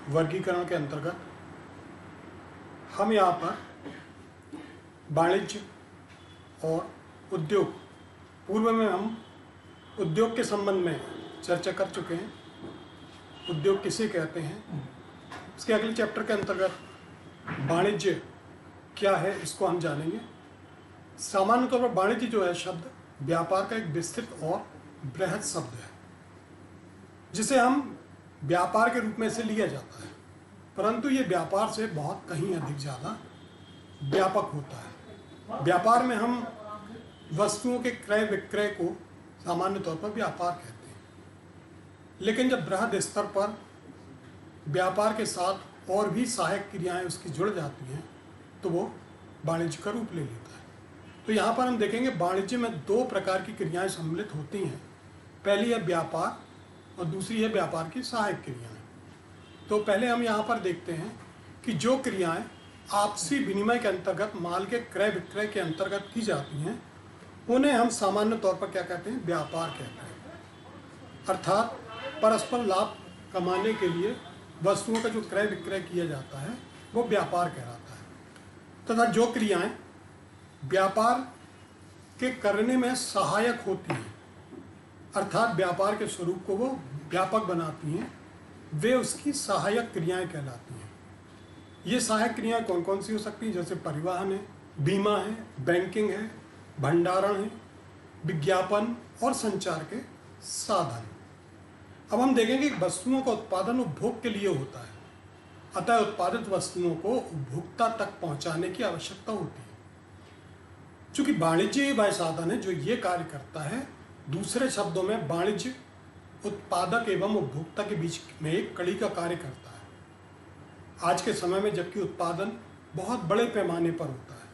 वर्गीकरण के अंतर्गत हम यहाँ पर वाणिज्य और उद्योग, पूर्व में हम उद्योग के संबंध में चर्चा कर चुके हैं। उद्योग किसे कहते हैं, इसके अगले चैप्टर के अंतर्गत वाणिज्य क्या है इसको हम जानेंगे। सामान्य तौर पर वाणिज्य जो है शब्द व्यापार का एक विस्तृत और बृहद शब्द है, जिसे हम व्यापार के रूप में से लिया जाता है, परंतु ये व्यापार से बहुत कहीं अधिक ज़्यादा व्यापक होता है। व्यापार में हम वस्तुओं के क्रय विक्रय को सामान्य तौर पर व्यापार कहते हैं, लेकिन जब बृहद स्तर पर व्यापार के साथ और भी सहायक क्रियाएं उसकी जुड़ जाती हैं तो वो वाणिज्य का रूप ले लेता है। तो यहाँ पर हम देखेंगे वाणिज्य में दो प्रकार की क्रियाएं सम्मिलित होती हैं। पहली है व्यापार और दूसरी है व्यापार की सहायक क्रियाएं। तो पहले हम यहाँ पर देखते हैं कि जो क्रियाएं आपसी विनिमय के अंतर्गत माल के क्रय विक्रय के अंतर्गत की जाती हैं उन्हें हम सामान्य तौर पर क्या कहते हैं, व्यापार कहते हैं। अर्थात परस्पर लाभ कमाने के लिए वस्तुओं का जो क्रय विक्रय किया जाता है वो व्यापार कहलाता है। तथा जो क्रियाएं व्यापार के करने में सहायक होती हैं, अर्थात व्यापार के स्वरूप को वो व्यापक बनाती हैं, वे उसकी सहायक क्रियाएं कहलाती हैं। ये सहायक क्रियाएं कौन कौन सी हो सकती हैं, जैसे परिवहन है, बीमा है, बैंकिंग है, भंडारण है, विज्ञापन और संचार के साधन। अब हम देखेंगे कि वस्तुओं का उत्पादन उपभोग के लिए होता है, अतः उत्पादित वस्तुओं को उपभोक्ता तक पहुंचाने की आवश्यकता होती है। चूंकि वाणिज्य वह साधन है जो ये कार्य करता है, दूसरे शब्दों में वाणिज्य उत्पादक एवं उपभोक्ता के बीच में एक कड़ी का कार्य करता है। आज के समय में जबकि उत्पादन बहुत बड़े पैमाने पर होता है,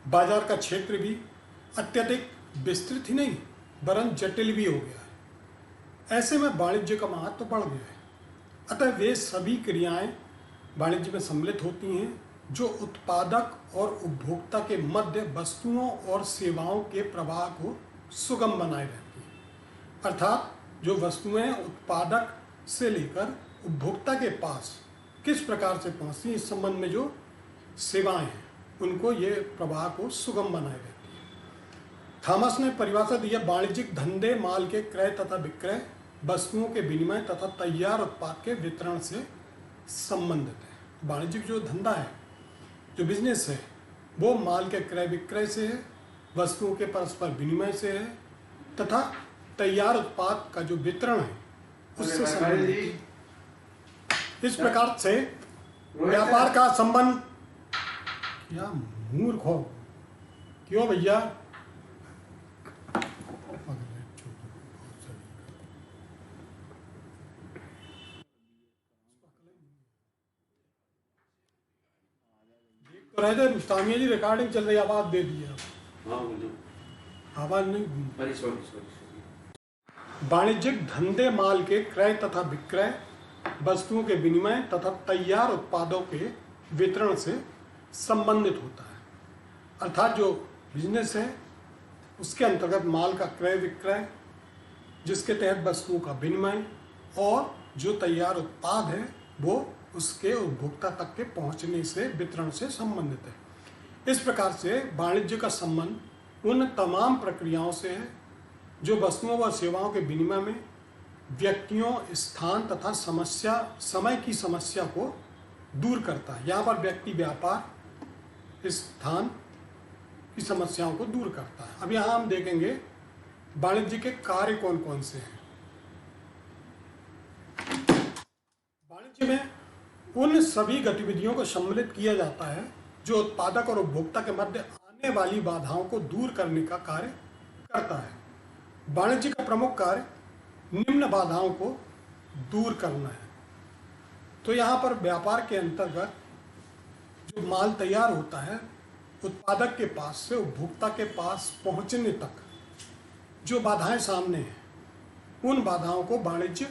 बाजार का क्षेत्र भी अत्यधिक विस्तृत ही नहीं वरन जटिल भी हो गया है। ऐसे में वाणिज्य का महत्व बढ़ गया है। अतः वे सभी क्रियाएं वाणिज्य में सम्मिलित होती हैं जो उत्पादक और उपभोक्ता के मध्य वस्तुओं और सेवाओं के प्रवाह को सुगम बनाए रहती हैं। अर्थात जो वस्तुएं उत्पादक से लेकर उपभोक्ता के पास किस प्रकार से पहुंचती हैं, इस संबंध में जो सेवाएं हैं उनको ये प्रवाह को सुगम बनाए रहती है। थॉमस ने परिभाषा दी है, वाणिज्यिक धंधे माल के क्रय तथा विक्रय, वस्तुओं के विनिमय तथा तैयार उत्पाद के वितरण से संबंधित है। वाणिज्यिक जो धंधा है, जो बिजनेस है, वो माल के क्रय विक्रय से है, वस्तुओं के परस्पर विनिमय से है तथा तैयार उत्पाद का जो वितरण है उससे संबंधित है। इस प्रकार से व्यापार का संबंध, क्या मूर्ख हो क्यों भैया, तो रहते मुस्तामिया जी रिकॉर्डिंग चल रही, आवाज दे दी है। आवाज नहीं। वाणिज्यिक धंधे माल के क्रय तथा विक्रय, वस्तुओं के विनिमय तथा तैयार उत्पादों के वितरण से संबंधित होता है। अर्थात जो बिजनेस है उसके अंतर्गत माल का क्रय विक्रय, जिसके तहत वस्तुओं का विनिमय, और जो तैयार उत्पाद है वो उसके उपभोक्ता तक के पहुंचने से, वितरण से संबंधित है। इस प्रकार से वाणिज्य का संबंध उन तमाम प्रक्रियाओं से है जो वस्तुओं व सेवाओं के विनिमय में व्यक्तियों, स्थान तथा समय की समस्या को दूर करता है। यहाँ पर व्यक्ति, व्यापार, स्थान की समस्याओं को दूर करता है। अब यहाँ हम देखेंगे वाणिज्य के कार्य कौन कौन से हैं। वाणिज्य में उन सभी गतिविधियों को सम्मिलित किया जाता है जो उत्पादक और उपभोक्ता के मध्य आने वाली बाधाओं को दूर करने का कार्य करता है। वाणिज्य का प्रमुख कार्य निम्न बाधाओं को दूर करना है। तो यहाँ पर व्यापार के अंतर्गत जो माल तैयार होता है, उत्पादक के पास से उपभोक्ता के पास पहुँचने तक जो बाधाएं सामने हैं, उन बाधाओं को वाणिज्य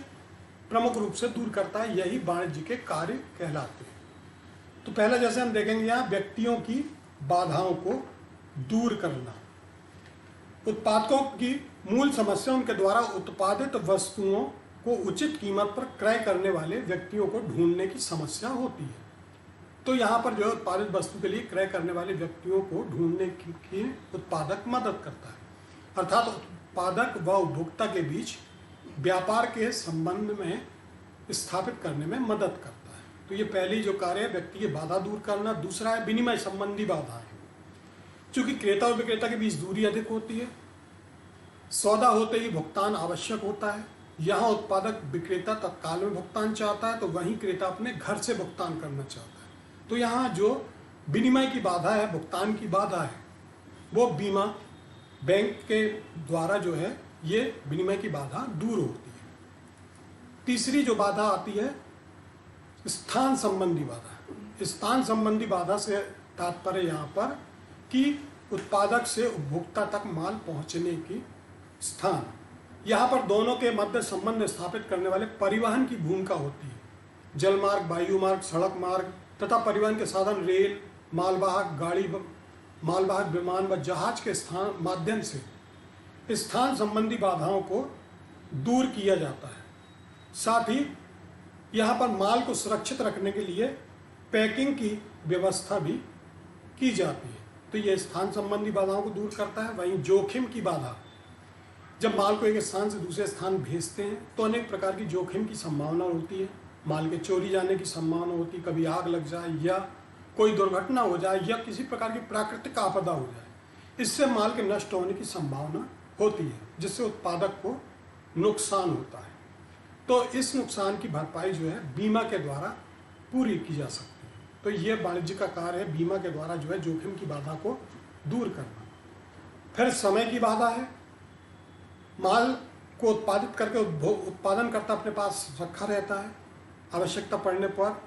प्रमुख रूप से दूर करता है। यही वाणिज्य के कार्य कहलाते हैं। तो पहले जैसे हम देखेंगे यहाँ व्यक्तियों की बाधाओं को दूर करना, उत्पादकों की मूल समस्या उनके द्वारा उत्पादित वस्तुओं को उचित कीमत पर क्रय करने वाले व्यक्तियों को ढूंढने की समस्या होती है। तो यहाँ पर जो है उत्पादित वस्तु के लिए क्रय करने वाले व्यक्तियों को ढूंढने की उत्पादक मदद करता है, अर्थात उत्पादक व उपभोक्ता के बीच व्यापार के संबंध में स्थापित करने में मदद करता है। तो ये पहली जो कार्य है व्यक्ति की बाधा दूर करना। दूसरा है विनिमय संबंधी बाधा है। चूंकि क्रेता और विक्रेता के बीच दूरी अधिक होती है, सौदा होते ही भुगतान आवश्यक होता है। यहाँ उत्पादक विक्रेता तत्काल में भुगतान चाहता है, तो वहीं क्रेता अपने घर से भुगतान करना चाहता है। तो यहाँ जो विनिमय की बाधा है, भुगतान की बाधा है, वो बीमा बैंक के द्वारा जो है ये विनिमय की बाधा दूर होती है। तीसरी जो बाधा आती है स्थान संबंधी बाधा। स्थान संबंधी बाधा से तात्पर्य यहाँ पर कि उत्पादक से उपभोक्ता तक माल पहुँचने की स्थान। यहाँ पर दोनों के मध्य संबंध स्थापित करने वाले परिवहन की भूमिका होती है। जल मार्ग, वायु मार्ग, सड़क मार्ग तथा परिवहन के साधन रेल, मालवाहक गाड़ी, मालवाहक विमान व जहाज के स्थान माध्यम से स्थान संबंधी बाधाओं को दूर किया जाता है। साथ ही यहाँ पर माल को सुरक्षित रखने के लिए पैकिंग की व्यवस्था भी की जाती है। तो ये स्थान संबंधी बाधाओं को दूर करता है। वहीं जोखिम की बाधा, जब माल को एक स्थान से दूसरे स्थान भेजते हैं तो अनेक प्रकार की जोखिम की संभावना होती है। माल के चोरी जाने की संभावना होती है, कभी आग लग जाए या कोई दुर्घटना हो जाए या किसी प्रकार की प्राकृतिक आपदा हो जाए, इससे माल के नष्ट होने की संभावना होती है, जिससे उत्पादक को नुकसान होता है। तो इस नुकसान की भरपाई जो है बीमा के द्वारा पूरी की जा सकती है। तो ये वाणिज्य का कार्य है, बीमा के द्वारा जो है जोखिम की बाधा को दूर करना। फिर समय की बाधा है। माल को उत्पादित करके उत्पादनकर्ता अपने पास रखा रहता है, आवश्यकता पड़ने पर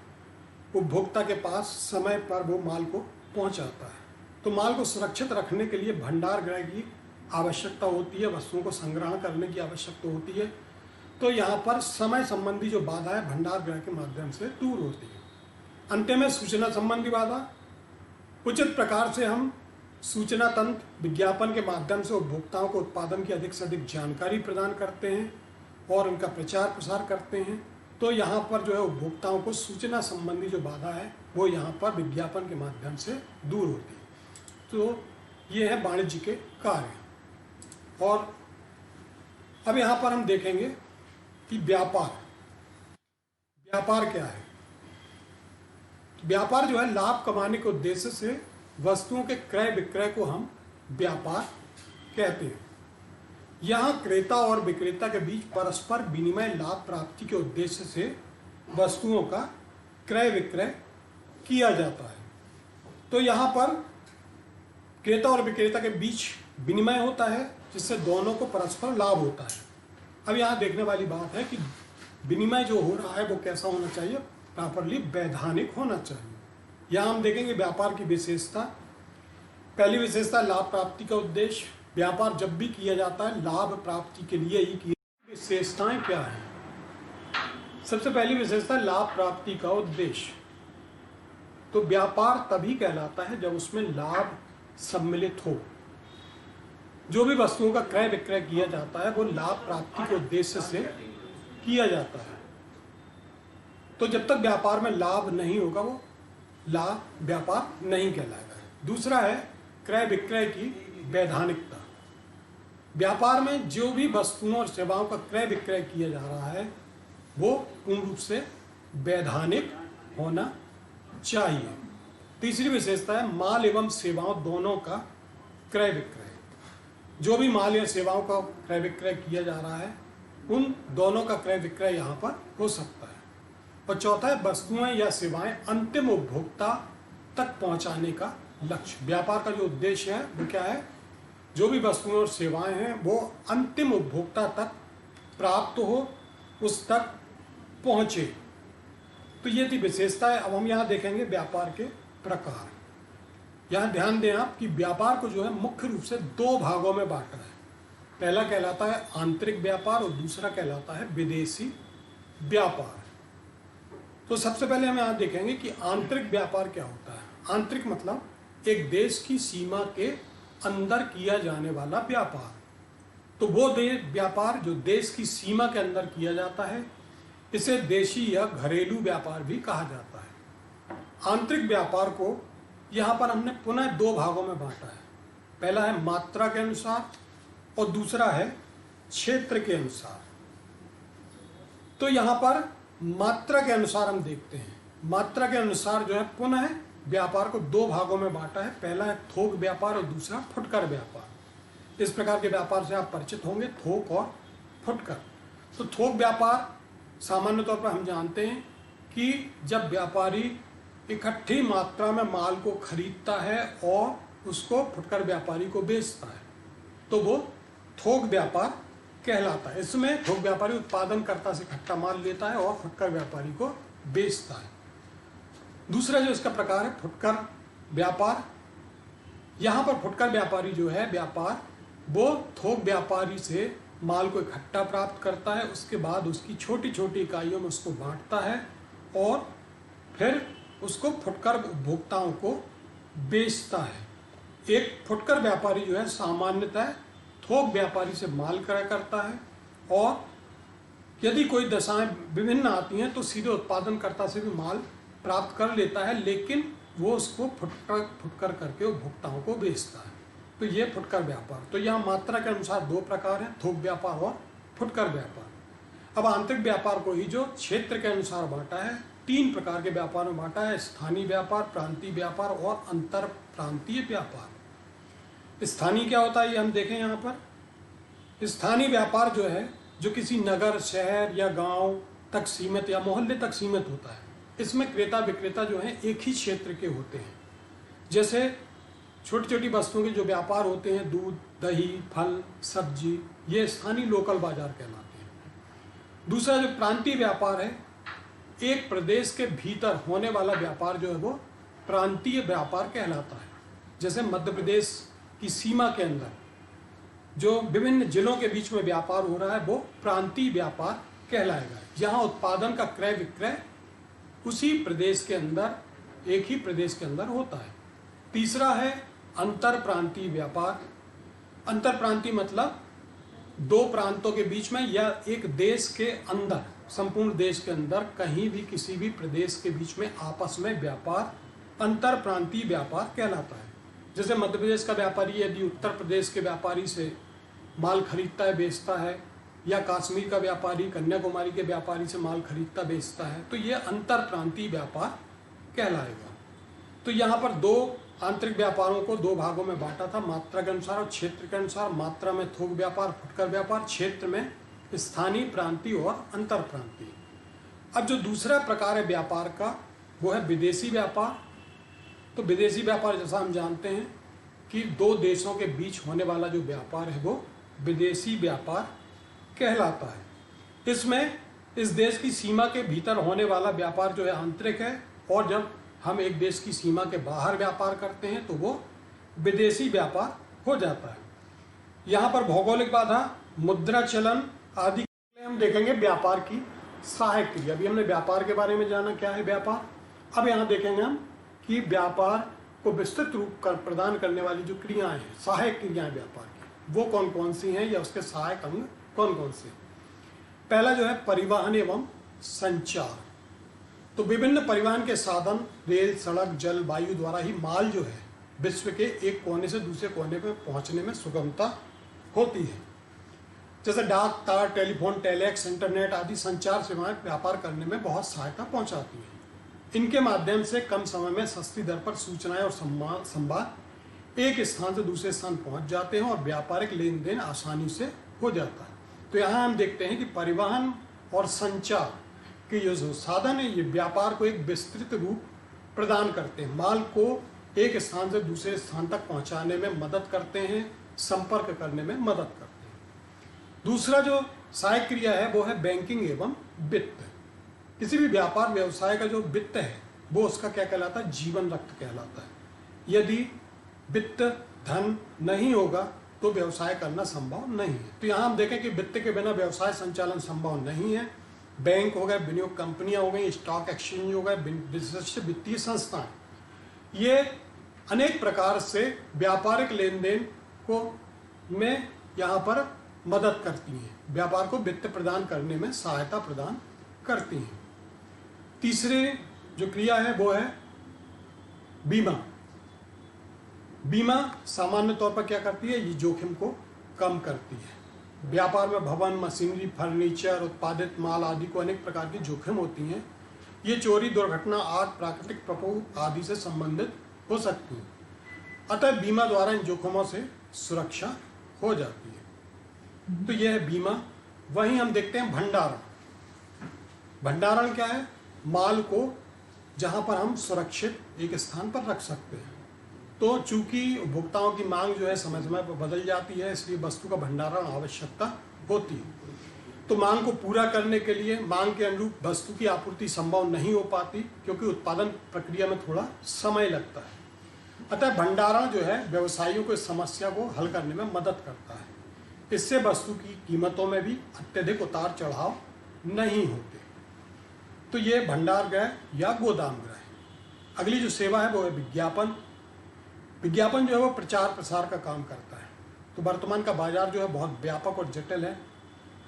उपभोक्ता के पास समय पर वो माल को पहुंचाता है। तो माल को सुरक्षित रखने के लिए भंडार गृह की आवश्यकता होती है, वस्तुओं को संग्रहण करने की आवश्यकता होती है। तो यहाँ पर समय संबंधी जो बाधा है भंडार गृह के माध्यम से दूर होती है। अंत में सूचना संबंधी बाधा। उचित प्रकार से हम सूचना तंत्र विज्ञापन के माध्यम से उपभोक्ताओं को उत्पादन की अधिक से अधिक जानकारी प्रदान करते हैं और उनका प्रचार प्रसार करते हैं। तो यहाँ पर जो है उपभोक्ताओं को सूचना संबंधी जो बाधा है वो यहाँ पर विज्ञापन के माध्यम से दूर होती है। तो ये है वाणिज्य के कार्य। और अब यहाँ पर हम देखेंगे कि व्यापार क्या है। व्यापार जो है लाभ कमाने के उद्देश्य से वस्तुओं के क्रय विक्रय को हम व्यापार कहते हैं। यहाँ क्रेता और विक्रेता के बीच परस्पर विनिमय लाभ प्राप्ति के उद्देश्य से वस्तुओं का क्रय विक्रय किया जाता है। तो यहाँ पर क्रेता और विक्रेता के बीच विनिमय होता है, जिससे दोनों को परस्पर लाभ होता है। अब यहाँ देखने वाली बात है कि विनिमय जो हो रहा है वो कैसा होना चाहिए, प्रॉपरली वैधानिक होना चाहिए। यहाँ हम देखेंगे व्यापार की विशेषता। पहली विशेषता लाभ प्राप्ति का उद्देश्य। व्यापार जब भी किया जाता है लाभ प्राप्ति के लिए ही किया। विशेषताएं क्या हैं? सबसे पहली विशेषता लाभ प्राप्ति का उद्देश्य। तो व्यापार तभी कहलाता है जब उसमें लाभ सम्मिलित हो। जो भी वस्तुओं का क्रय विक्रय किया जाता है वो लाभ प्राप्ति के उद्देश्य से किया जाता है। तो जब तक व्यापार में लाभ नहीं होगा वो लाभ व्यापार नहीं कहलाएगा। दूसरा है क्रय विक्रय की वैधानिकता। व्यापार में जो भी वस्तुओं और सेवाओं का क्रय विक्रय किया जा रहा है वो पूर्ण रूप से वैधानिक होना चाहिए। तीसरी विशेषता है माल एवं सेवाओं दोनों का क्रय विक्रय। जो भी माल या सेवाओं का क्रय विक्रय किया जा रहा है उन दोनों का क्रय विक्रय यहाँ पर हो सकता है। और चौथा है वस्तुएं या सेवाएं अंतिम उपभोक्ता तक पहुंचाने का लक्ष्य। व्यापार का जो उद्देश्य है वो क्या है? जो भी वस्तुएं और सेवाएं हैं वो अंतिम उपभोक्ता तक प्राप्त हो, उस तक पहुंचे। तो ये थी विशेषता है। अब हम यहाँ देखेंगे व्यापार के प्रकार। यहाँ ध्यान दें आप कि व्यापार को जो है मुख्य रूप से दो भागों में बांटा है। पहला कहलाता है आंतरिक व्यापार और दूसरा कहलाता है विदेशी व्यापार। तो सबसे पहले हम यहाँ देखेंगे कि आंतरिक व्यापार क्या होता है। आंतरिक मतलब एक देश की सीमा के अंदर किया जाने वाला व्यापार। तो वो व्यापार जो देश की सीमा के अंदर किया जाता है, इसे देशी या घरेलू व्यापार भी कहा जाता है। आंतरिक व्यापार को यहाँ पर हमने पुनः दो भागों में बांटा है। पहला है मात्रा के अनुसार और दूसरा है क्षेत्र के अनुसार। तो यहाँ पर मात्रा के अनुसार हम देखते हैं। मात्रा के अनुसार जो है पुनः व्यापार को दो भागों में बांटा है। पहला है थोक व्यापार और दूसरा फुटकर व्यापार। इस प्रकार के व्यापार से आप परिचित होंगे, थोक और फुटकर। तो थोक व्यापार सामान्य तौर पर हम जानते हैं कि जब व्यापारी इकट्ठी मात्रा में माल को खरीदता है और उसको फुटकर व्यापारी को बेचता है, तो वो थोक व्यापार कहलाता है। इसमें थोक व्यापारी उत्पादनकर्ता से इकट्ठा माल लेता है और फुटकर व्यापारी को बेचता है। दूसरा जो इसका प्रकार है फुटकर व्यापार। यहाँ पर फुटकर व्यापारी जो है व्यापार, वो थोक व्यापारी से माल को इकट्ठा प्राप्त करता है, उसके बाद उसकी छोटी छोटी इकाइयों में उसको बांटता है और फिर उसको फुटकर उपभोक्ताओं को बेचता है। एक फुटकर व्यापारी जो है सामान्यतः थोक व्यापारी से माल क्रय करता है और यदि कोई दशाएं विभिन्न आती हैं तो सीधे उत्पादनकर्ता से भी माल प्राप्त कर लेता है, लेकिन वो उसको फुटकर करके उपभोक्ताओं को बेचता है। तो ये फुटकर व्यापार। तो यहाँ मात्रा के अनुसार दो प्रकार हैं, थोक व्यापार और फुटकर व्यापार। अब आंतरिक व्यापार को ही जो क्षेत्र के अनुसार बांटा है, तीन प्रकार के व्यापार में बांटा है: स्थानीय व्यापार, प्रांतीय व्यापार और अंतर प्रांतीय व्यापार। स्थानीय क्या होता है ये हम देखें। यहाँ पर स्थानीय व्यापार जो है, जो किसी नगर, शहर या गांव तक सीमित या मोहल्ले तक सीमित होता है। इसमें क्रेता विक्रेता जो हैं एक ही क्षेत्र के होते हैं। जैसे छोटी छोटी वस्तुओं के जो व्यापार होते हैं, दूध, दही, फल, सब्जी, ये स्थानीय लोकल बाजार कहलाते हैं। दूसरा जो प्रांतीय व्यापार है, एक प्रदेश के भीतर होने वाला व्यापार जो है वो प्रांतीय व्यापार कहलाता है। जैसे मध्य प्रदेश की सीमा के अंदर जो विभिन्न जिलों के बीच में व्यापार हो रहा है वो प्रांतीय व्यापार कहलाएगा। यहाँ उत्पादन का क्रय विक्रय उसी प्रदेश के अंदर, एक ही प्रदेश के अंदर होता है। तीसरा है अंतर प्रांतीय व्यापार। अंतर प्रांतीय मतलब दो प्रांतों के बीच में या एक देश के अंदर, संपूर्ण देश के अंदर कहीं भी किसी भी प्रदेश के बीच में आपस में व्यापार अंतर प्रांतीय व्यापार कहलाता है। जैसे मध्य प्रदेश का व्यापारी यदि उत्तर प्रदेश के व्यापारी से माल खरीदता है, बेचता है, या कश्मीर का व्यापारी कन्याकुमारी के व्यापारी से माल खरीदता बेचता है, तो ये अंतर प्रांतीय व्यापार कहलाएगा। तो यहाँ पर दो आंतरिक व्यापारों को दो भागों में बांटा था, मात्रा के अनुसार और क्षेत्र के अनुसार। मात्रा में थोक व्यापार, फुटकर व्यापार, क्षेत्र में स्थानीय, प्रांतीय और अंतर प्रांतीय। अब जो दूसरा प्रकार है व्यापार का, वो है विदेशी व्यापार। तो विदेशी व्यापार जैसा हम जानते हैं कि दो देशों के बीच होने वाला जो व्यापार है वो विदेशी व्यापार कहलाता है। इसमें इस देश की सीमा के भीतर होने वाला व्यापार जो है आंतरिक है, और जब हम एक देश की सीमा के बाहर व्यापार करते हैं तो वो विदेशी व्यापार हो जाता है। यहाँ पर भौगोलिक बाधा, मुद्रा चलन आदि के लिए हम देखेंगे व्यापार की सहायक क्रिया। अभी हमने व्यापार के बारे में जाना क्या है व्यापार। अब यहाँ देखेंगे हम कि व्यापार को विस्तृत रूप कर प्रदान करने वाली जो क्रियाएं हैं, सहायक क्रियाएं व्यापार की, वो कौन कौन सी हैं या उसके सहायक अंग कौन कौन से। पहला जो है परिवहन एवं संचार। तो विभिन्न परिवहन के साधन, रेल, सड़क, जल, वायु द्वारा ही माल जो है विश्व के एक कोने से दूसरे कोने पर पहुंचने में सुगमता होती है। जैसे डाक, तार, टेलीफोन, टेलीएक्स, इंटरनेट आदि संचार सेवाएं व्यापार करने में बहुत सहायता पहुंचाती हैं। इनके माध्यम से कम समय में सस्ती दर पर सूचनाएं और संवाद एक स्थान से दूसरे स्थान पहुंच जाते हैं और व्यापारिक लेन देन आसानी से हो जाता है। तो यहाँ हम देखते हैं कि परिवहन और संचार के ये जो साधन है, ये व्यापार को एक विस्तृत रूप प्रदान करते हैं, माल को एक स्थान से दूसरे स्थान तक पहुंचाने में मदद करते हैं, संपर्क करने में मदद करते हैं। दूसरा जो सहायक क्रिया है वो है बैंकिंग एवं वित्त। किसी भी व्यापार व्यवसाय का जो वित्त है वो उसका क्या कहलाता है, जीवन रक्त कहलाता है। यदि वित्त धन नहीं होगा तो व्यवसाय करना संभव नहीं है। तो यहाँ हम देखें कि वित्त के बिना व्यवसाय संचालन संभव नहीं है। बैंक हो गए, विनियोग कंपनियां हो गई, स्टॉक एक्सचेंज हो गए, विशिष्ट वित्तीय संस्थाएं, ये अनेक प्रकार से व्यापारिक लेन देन को में यहाँ पर मदद करती हैं, व्यापार को वित्त प्रदान करने में सहायता प्रदान करती हैं। तीसरी जो क्रिया है वो है बीमा। बीमा सामान्य तौर पर क्या करती है, ये जोखिम को कम करती है। व्यापार में भवन, मशीनरी, फर्नीचर, उत्पादित माल आदि को अनेक प्रकार की जोखिम होती हैं। ये चोरी, दुर्घटना, आग, प्राकृतिक प्रकोप आदि से संबंधित हो सकती हैं। अतः बीमा द्वारा इन जोखिमों से सुरक्षा हो जाती है। तो यह है बीमा। वहीं हम देखते हैं भंडारण। भंडारण क्या है, माल को जहां पर हम सुरक्षित एक स्थान पर रख सकते हैं। तो चूंकि उपभोक्ताओं की मांग जो है समय समय पर बदल जाती है, इसलिए वस्तु का भंडारण आवश्यकता होती है। तो मांग को पूरा करने के लिए मांग के अनुरूप वस्तु की आपूर्ति संभव नहीं हो पाती, क्योंकि उत्पादन प्रक्रिया में थोड़ा समय लगता है। अतः भंडारण जो है व्यवसायियों को इस समस्या को हल करने में मदद करता है। इससे वस्तु की कीमतों में भी अत्यधिक उतार चढ़ाव नहीं होते। तो ये भंडार गृह या गोदाम गृह है। अगली जो सेवा है वो है विज्ञापन। विज्ञापन जो है वो प्रचार प्रसार का काम करता है। तो वर्तमान का बाजार जो है बहुत व्यापक और जटिल है।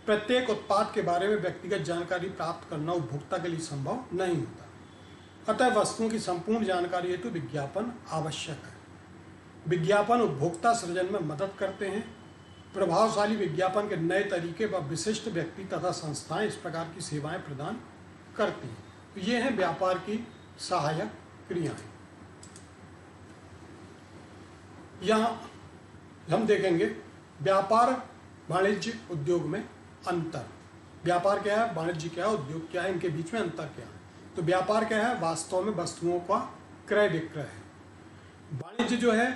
प्रत्येक उत्पाद के बारे में व्यक्तिगत जानकारी प्राप्त करना उपभोक्ता के लिए संभव नहीं होता। अतः वस्तुओं की संपूर्ण जानकारी हेतु विज्ञापन आवश्यक है। विज्ञापन उपभोक्ता सृजन में मदद करते हैं। प्रभावशाली विज्ञापन के नए तरीके व विशिष्ट व्यक्ति तथा संस्थाएं इस प्रकार की सेवाएं प्रदान करती हैं। तो ये हैं व्यापार की सहायक क्रियाएं। यहाँ हम देखेंगे व्यापार वाणिज्य उद्योग में अंतर। व्यापार क्या है, वाणिज्य क्या है, उद्योग क्या है, इनके बीच में अंतर क्या है। तो व्यापार क्या है, वास्तव में वस्तुओं का क्रय विक्रय है। वाणिज्य जो है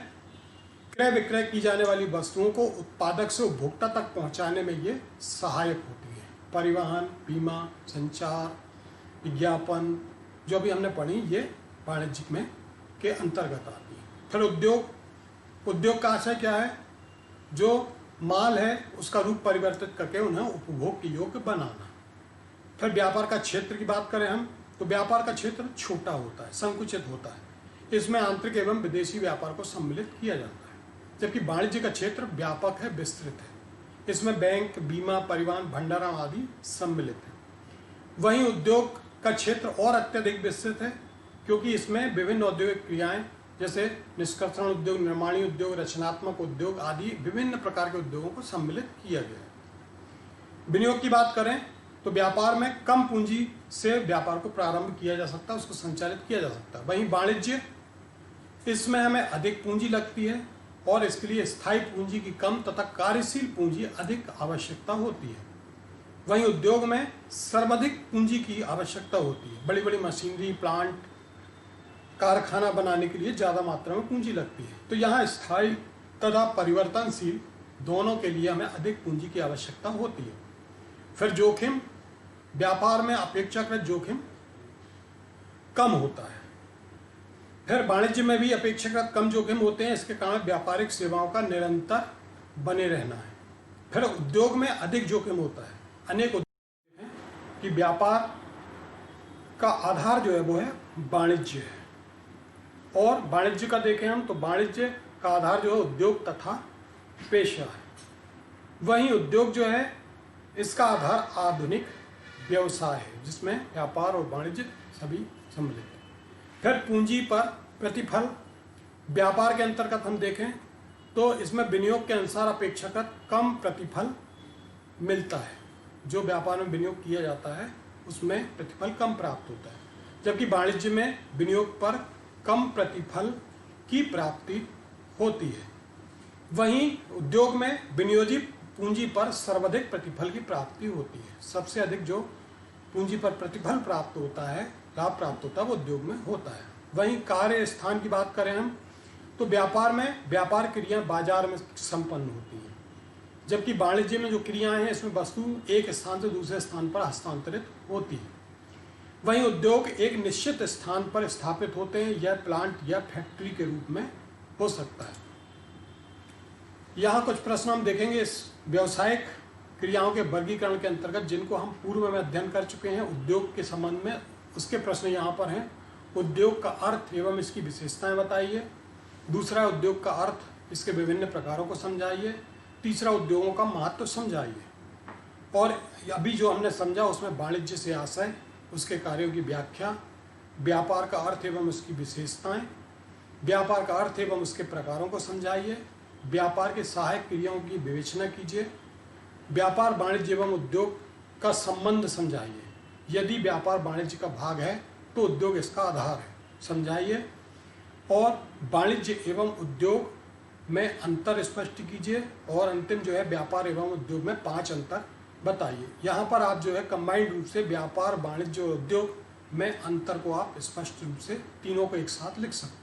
क्रय विक्रय की जाने वाली वस्तुओं को उत्पादक से उपभोक्ता तक पहुंचाने में ये सहायक होती है। परिवहन, बीमा, संचार, विज्ञापन जो भी हमने पढ़ी ये वाणिज्य में के अंतर्गत आती है। फिर उद्योग का आशय क्या है, जो माल है उसका रूप परिवर्तित करके उन्हें उपभोग के योग्य बनाना। फिर व्यापार का क्षेत्र की बात करें हम, तो व्यापार का क्षेत्र छोटा होता है, संकुचित होता है। इसमें आंतरिक एवं विदेशी व्यापार को सम्मिलित किया जाता है। जबकि वाणिज्य का क्षेत्र व्यापक है, विस्तृत है। इसमें बैंक, बीमा, परिवहन, भंडारण आदि सम्मिलित है। वहीं उद्योग का क्षेत्र और अत्यधिक विस्तृत है, क्योंकि इसमें विभिन्न औद्योगिक क्रियाएं जैसे निष्कर्षण उद्योग, निर्माणी उद्योग, रचनात्मक उद्योग आदि विभिन्न प्रकार के उद्योगों को सम्मिलित किया गया है। विनियोग की बात करें तो व्यापार में कम पूंजी से व्यापार को प्रारंभ किया जा सकता है, उसको संचालित किया जा सकता है। वहीं वाणिज्य, इसमें हमें अधिक पूंजी लगती है और इसके लिए स्थायी पूंजी की कम तथा कार्यशील पूंजी अधिक आवश्यकता होती है। वहीं उद्योग में सर्वाधिक पूंजी की आवश्यकता होती है। बड़ी बड़ी मशीनरी, प्लांट, कारखाना बनाने के लिए ज़्यादा मात्रा में पूंजी लगती है। तो यहाँ स्थायी तथा परिवर्तनशील दोनों के लिए हमें अधिक पूंजी की आवश्यकता होती है। फिर जोखिम, व्यापार में अपेक्षाकृत जोखिम कम होता है। फिर वाणिज्य में भी अपेक्षाकृत कम जोखिम होते हैं। इसके कारण व्यापारिक सेवाओं का निरंतर बने रहना है। फिर उद्योग में अधिक जोखिम होता है। अनेक उद्योग हैं कि व्यापार का आधार जो है वो है वाणिज्य है। और वाणिज्य का देखें हम तो वाणिज्य का आधार जो है उद्योग तथा पेशा है। वहीं उद्योग जो है इसका आधार आधुनिक व्यवसाय है, जिसमें व्यापार और वाणिज्य सभी सम्मिलित है। फिर पूंजी पर प्रतिफल, व्यापार के अंतर्गत हम देखें तो इसमें विनियोग के अनुसार अपेक्षाकृत कम प्रतिफल मिलता है। जो व्यापार में विनियोग किया जाता है उसमें प्रतिफल कम प्राप्त होता है, जबकि वाणिज्य में विनियोग पर कम प्रतिफल की प्राप्ति होती है। वहीं उद्योग में विनियोजित पूंजी पर सर्वाधिक प्रतिफल की प्राप्ति होती है। सबसे अधिक जो पूंजी पर प्रतिफल प्राप्त होता है, लाभ प्राप्त होता है, वो उद्योग में होता है। वहीं कार्य स्थान की बात करें हम तो व्यापार में व्यापार क्रियाएं बाजार में संपन्न होती हैं, जबकि वाणिज्य में जो क्रियाएं हैं इसमें वस्तु एक स्थान से दूसरे स्थान पर हस्तांतरित होती है। वहीं उद्योग एक निश्चित स्थान पर स्थापित होते हैं। यह प्लांट या फैक्ट्री के रूप में हो सकता है। यहाँ कुछ प्रश्न हम देखेंगे इस व्यावसायिक क्रियाओं के वर्गीकरण के अंतर्गत, जिनको हम पूर्व में अध्ययन कर चुके हैं उद्योग के संबंध में। उसके प्रश्न यहाँ पर हैं। उद्योग का अर्थ एवं इसकी विशेषताएं बताइए। दूसरा, उद्योग का अर्थ, इसके विभिन्न प्रकारों को समझाइए। तीसरा उद्योगों का महत्व समझाइए। और अभी जो हमने समझा उसमें वाणिज्य से आशय, उसके कार्यों की व्याख्या, व्यापार का अर्थ एवं उसकी विशेषताएं, व्यापार का अर्थ एवं उसके प्रकारों को समझाइए, व्यापार के सहायक क्रियाओं की विवेचना कीजिए, व्यापार वाणिज्य एवं उद्योग का संबंध समझाइए, यदि व्यापार वाणिज्य का भाग है तो उद्योग इसका आधार है, समझाइए। और वाणिज्य एवं उद्योग में अंतर स्पष्ट कीजिए। और अंतिम जो है व्यापार एवं उद्योग में 5 अंतर बताइए। यहाँ पर आप जो है कंबाइंड रूप से व्यापार वाणिज्य और उद्योग में अंतर को आप स्पष्ट रूप से तीनों को एक साथ लिख सकते हैं।